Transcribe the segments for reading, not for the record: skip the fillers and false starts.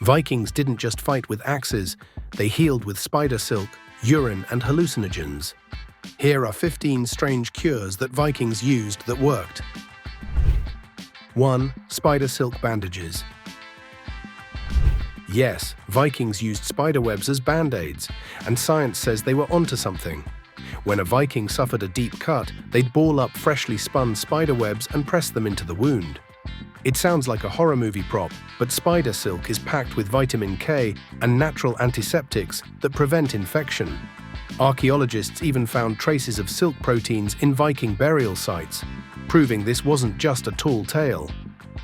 Vikings didn't just fight with axes, they healed with spider silk, urine, and hallucinogens. Here are 15 strange cures that Vikings used that worked. 1. Spider silk bandages. Yes, Vikings used spiderwebs as band-aids, and science says they were onto something. When a Viking suffered a deep cut, they'd ball up freshly spun spiderwebs and press them into the wound. It sounds like a horror movie prop, but spider silk is packed with vitamin K and natural antiseptics that prevent infection. Archaeologists even found traces of silk proteins in Viking burial sites, proving this wasn't just a tall tale.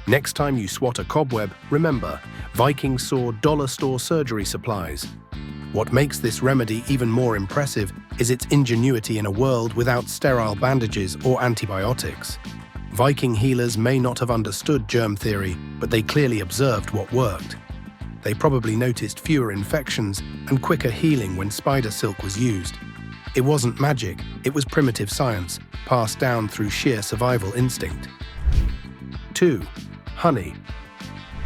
Next time you swat a cobweb, remember, Vikings saw dollar store surgery supplies. What makes this remedy even more impressive is its ingenuity in a world without sterile bandages or antibiotics. Viking healers may not have understood germ theory, but they clearly observed what worked. They probably noticed fewer infections and quicker healing when spider silk was used. It wasn't magic, it was primitive science, passed down through sheer survival instinct. 2. Honey.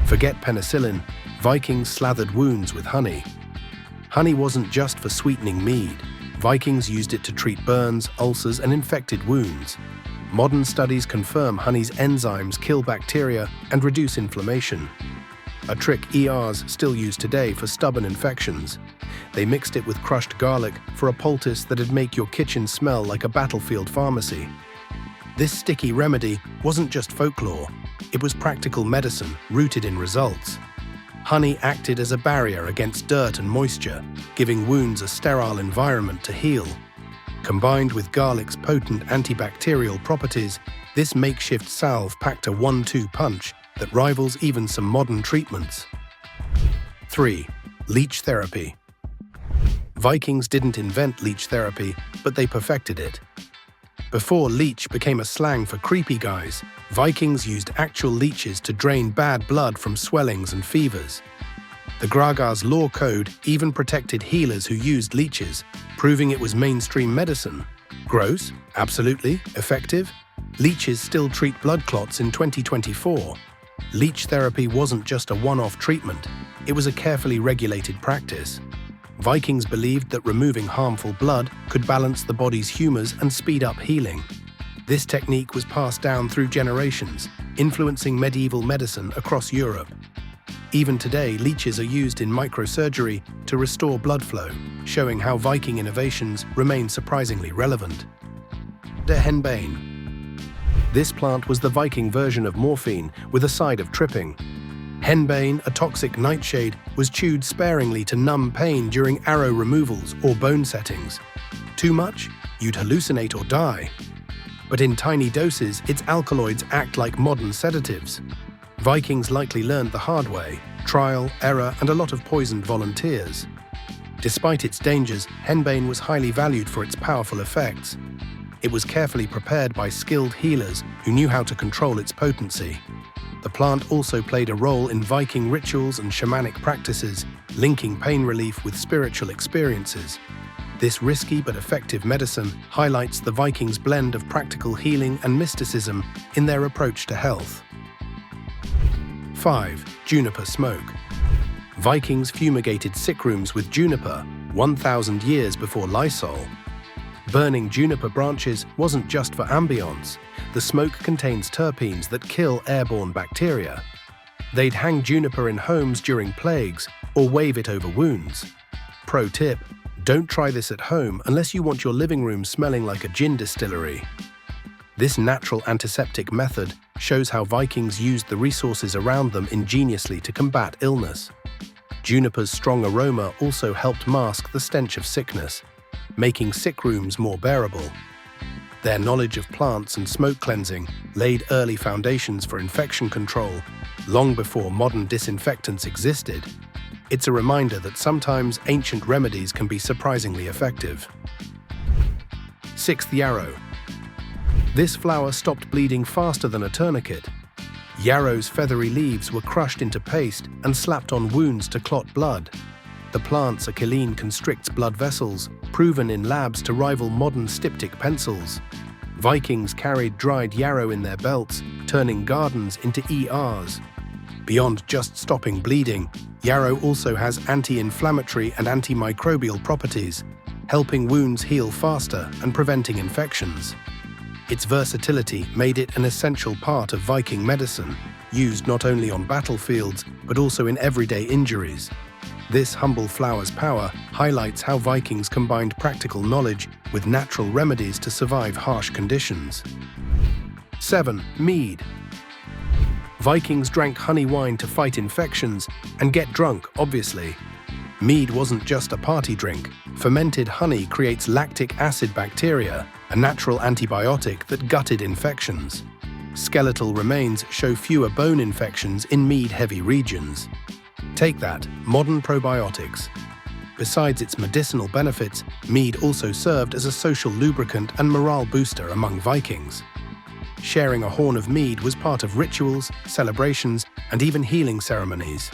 Forget penicillin, Vikings slathered wounds with honey. Honey wasn't just for sweetening mead. Vikings used it to treat burns, ulcers, and infected wounds. Modern studies confirm honey's enzymes kill bacteria and reduce inflammation. A trick ERs still use today for stubborn infections. They mixed it with crushed garlic for a poultice that'd make your kitchen smell like a battlefield pharmacy. This sticky remedy wasn't just folklore, it was practical medicine rooted in results. Honey acted as a barrier against dirt and moisture, giving wounds a sterile environment to heal. Combined with garlic's potent antibacterial properties, this makeshift salve packed a 1-2 punch that rivals even some modern treatments. 3. Leech therapy. Vikings didn't invent leech therapy, but they perfected it. Before leech became a slang for creepy guys, Vikings used actual leeches to drain bad blood from swellings and fevers. The Graga's law code even protected healers who used leeches, proving it was mainstream medicine. Gross? Absolutely. Effective? Leeches still treat blood clots in 2024. Leech therapy wasn't just a one-off treatment, it was a carefully regulated practice. Vikings believed that removing harmful blood could balance the body's humors and speed up healing. This technique was passed down through generations, influencing medieval medicine across Europe. Even today, leeches are used in microsurgery to restore blood flow, showing how Viking innovations remain surprisingly relevant. De henbane. This plant was the Viking version of morphine with a side of tripping. Henbane, a toxic nightshade, was chewed sparingly to numb pain during arrow removals or bone settings. Too much? You'd hallucinate or die. But in tiny doses, its alkaloids act like modern sedatives. Vikings likely learned the hard way, trial, error, and a lot of poisoned volunteers. Despite its dangers, henbane was highly valued for its powerful effects. It was carefully prepared by skilled healers who knew how to control its potency. The plant also played a role in Viking rituals and shamanic practices, linking pain relief with spiritual experiences. This risky but effective medicine highlights the Vikings' blend of practical healing and mysticism in their approach to health. 5. Juniper smoke. Vikings fumigated sick rooms with juniper 1,000 years before Lysol. Burning juniper branches wasn't just for ambience. The smoke contains terpenes that kill airborne bacteria. They'd hang juniper in homes during plagues or wave it over wounds. Pro tip: don't try this at home unless you want your living room smelling like a gin distillery. This natural antiseptic method shows how Vikings used the resources around them ingeniously to combat illness. Juniper's strong aroma also helped mask the stench of sickness, making sick rooms more bearable. Their knowledge of plants and smoke cleansing laid early foundations for infection control, long before modern disinfectants existed. It's a reminder that sometimes ancient remedies can be surprisingly effective. 6th Yarrow. This flower stopped bleeding faster than a tourniquet. Yarrow's feathery leaves were crushed into paste and slapped on wounds to clot blood. The plant's acetylene constricts blood vessels, proven in labs to rival modern styptic pencils. Vikings carried dried yarrow in their belts, turning gardens into ERs. Beyond just stopping bleeding, yarrow also has anti-inflammatory and antimicrobial properties, helping wounds heal faster and preventing infections. Its versatility made it an essential part of Viking medicine, used not only on battlefields but also in everyday injuries. This humble flower's power highlights how Vikings combined practical knowledge with natural remedies to survive harsh conditions. 7. Mead. Vikings drank honey wine to fight infections and get drunk, obviously. Mead wasn't just a party drink. Fermented honey creates lactic acid bacteria, a natural antibiotic that gutted infections. Skeletal remains show fewer bone infections in mead-heavy regions. Take that, modern probiotics. Besides its medicinal benefits, mead also served as a social lubricant and morale booster among Vikings. Sharing a horn of mead was part of rituals, celebrations, and even healing ceremonies.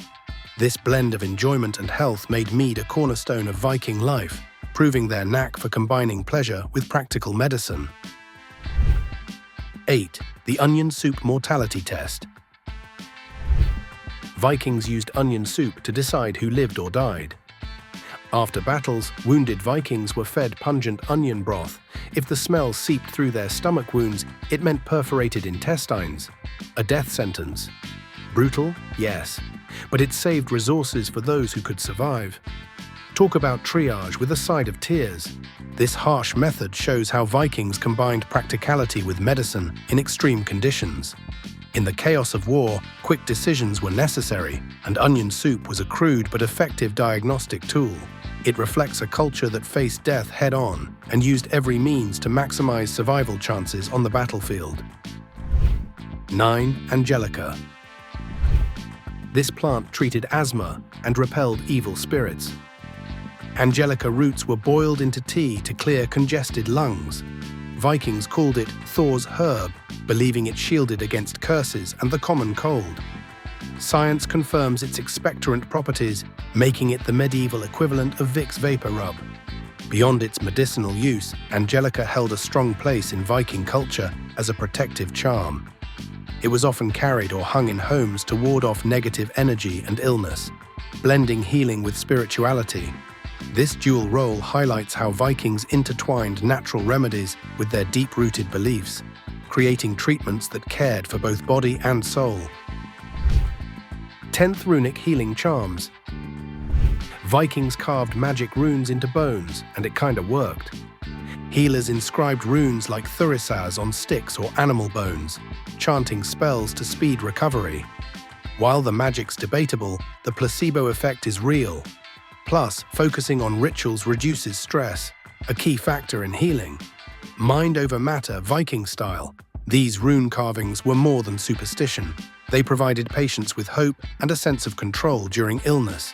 This blend of enjoyment and health made mead a cornerstone of Viking life, proving their knack for combining pleasure with practical medicine. 8. The onion soup mortality test. Vikings used onion soup to decide who lived or died. After battles, wounded Vikings were fed pungent onion broth. If the smell seeped through their stomach wounds, it meant perforated intestines, a death sentence. Brutal? Yes. But it saved resources for those who could survive. Talk about triage with a side of tears. This harsh method shows how Vikings combined practicality with medicine in extreme conditions. In the chaos of war, quick decisions were necessary, and onion soup was a crude but effective diagnostic tool. It reflects a culture that faced death head-on and used every means to maximize survival chances on the battlefield. 9. Angelica. This plant treated asthma and repelled evil spirits. Angelica roots were boiled into tea to clear congested lungs. Vikings called it Thor's herb, believing it shielded against curses and the common cold. Science confirms its expectorant properties, making it the medieval equivalent of Vicks vapor rub. Beyond its medicinal use, Angelica held a strong place in Viking culture as a protective charm. It was often carried or hung in homes to ward off negative energy and illness, blending healing with spirituality. This dual role highlights how Vikings intertwined natural remedies with their deep-rooted beliefs, creating treatments that cared for both body and soul. 10th Runic healing charms. Vikings carved magic runes into bones, and it kinda worked. Healers inscribed runes like thurisaz on sticks or animal bones, chanting spells to speed recovery. While the magic's debatable, the placebo effect is real. Plus, focusing on rituals reduces stress, a key factor in healing. Mind over matter, Viking style. These rune carvings were more than superstition. They provided patients with hope and a sense of control during illness.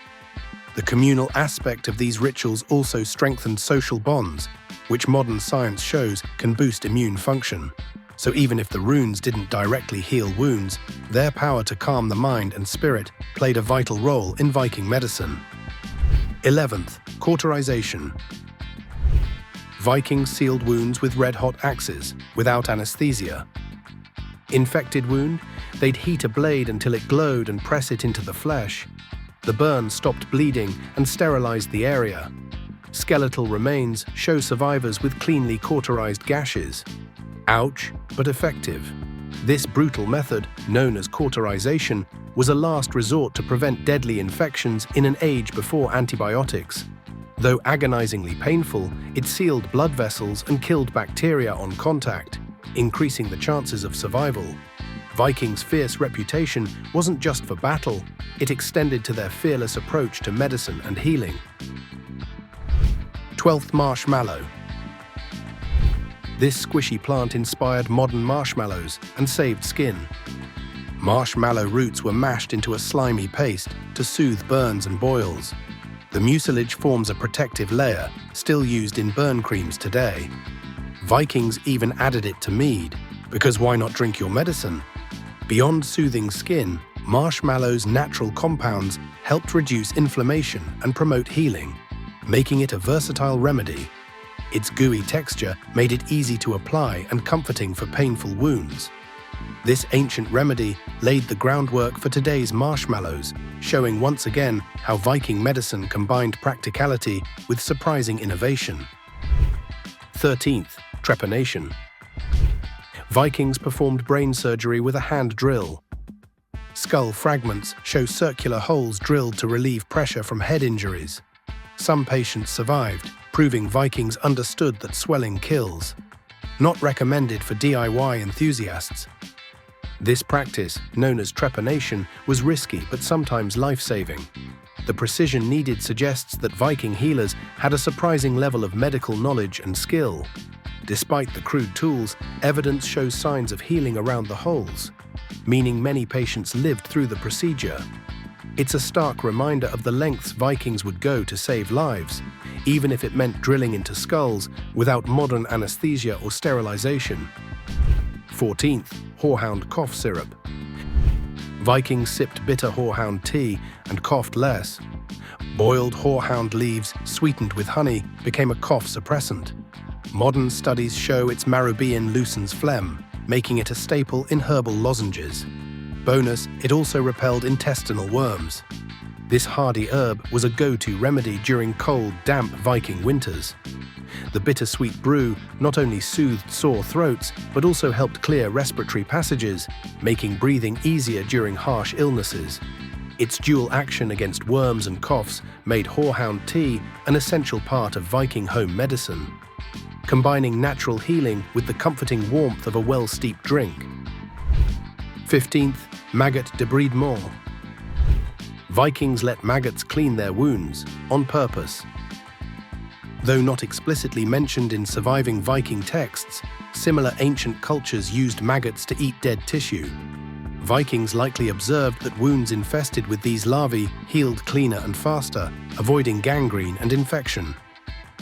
The communal aspect of these rituals also strengthened social bonds, which modern science shows can boost immune function. So even if the runes didn't directly heal wounds, their power to calm the mind and spirit played a vital role in Viking medicine. 11th, cauterization. Vikings sealed wounds with red-hot axes, without anesthesia. Infected wound? They'd heat a blade until it glowed and press it into the flesh. The burn stopped bleeding and sterilized the area. Skeletal remains show survivors with cleanly cauterized gashes. Ouch, but effective. This brutal method, known as cauterization, was a last resort to prevent deadly infections in an age before antibiotics. Though agonizingly painful, it sealed blood vessels and killed bacteria on contact, increasing the chances of survival. Vikings' fierce reputation wasn't just for battle, it extended to their fearless approach to medicine and healing. 12th, marshmallow. This squishy plant inspired modern marshmallows and saved skin. Marshmallow roots were mashed into a slimy paste to soothe burns and boils. The mucilage forms a protective layer, still used in burn creams today. Vikings even added it to mead, because why not drink your medicine? Beyond soothing skin, marshmallow's natural compounds helped reduce inflammation and promote healing, making it a versatile remedy. Its gooey texture made it easy to apply and comforting for painful wounds. This ancient remedy laid the groundwork for today's marshmallows, showing once again how Viking medicine combined practicality with surprising innovation. 13th, trepanation. Vikings performed brain surgery with a hand drill. Skull fragments show circular holes drilled to relieve pressure from head injuries. Some patients survived, proving Vikings understood that swelling kills. Not recommended for DIY enthusiasts. This practice, known as trepanation, was risky but sometimes life-saving. The precision needed suggests that Viking healers had a surprising level of medical knowledge and skill. Despite the crude tools, evidence shows signs of healing around the holes, meaning many patients lived through the procedure. It's a stark reminder of the lengths Vikings would go to save lives, even if it meant drilling into skulls without modern anesthesia or sterilization. 14th, horehound cough syrup. Vikings sipped bitter horehound tea and coughed less. Boiled horehound leaves, sweetened with honey, became a cough suppressant. Modern studies show its marobein loosens phlegm, making it a staple in herbal lozenges. Bonus, it also repelled intestinal worms. This hardy herb was a go-to remedy during cold, damp Viking winters. The bittersweet brew not only soothed sore throats, but also helped clear respiratory passages, making breathing easier during harsh illnesses. Its dual action against worms and coughs made horehound tea an essential part of Viking home medicine, combining natural healing with the comforting warmth of a well-steeped drink. 15th, maggot debridement. Vikings let maggots clean their wounds, on purpose. Though not explicitly mentioned in surviving Viking texts, similar ancient cultures used maggots to eat dead tissue. Vikings likely observed that wounds infested with these larvae healed cleaner and faster, avoiding gangrene and infection.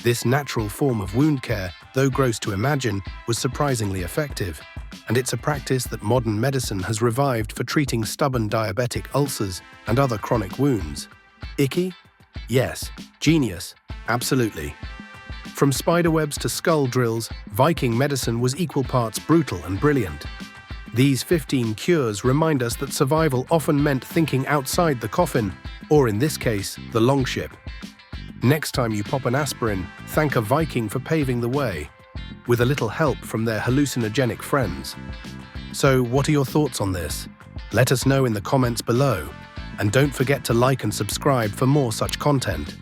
This natural form of wound care, though gross to imagine, was surprisingly effective, and it's a practice that modern medicine has revived for treating stubborn diabetic ulcers and other chronic wounds. Icky? Yes. Genius? Absolutely. From spiderwebs to skull drills, Viking medicine was equal parts brutal and brilliant. These 15 cures remind us that survival often meant thinking outside the coffin, or in this case, the longship. Next time you pop an aspirin, thank a Viking for paving the way, with a little help from their hallucinogenic friends. So, what are your thoughts on this? Let us know in the comments below, and don't forget to like and subscribe for more such content.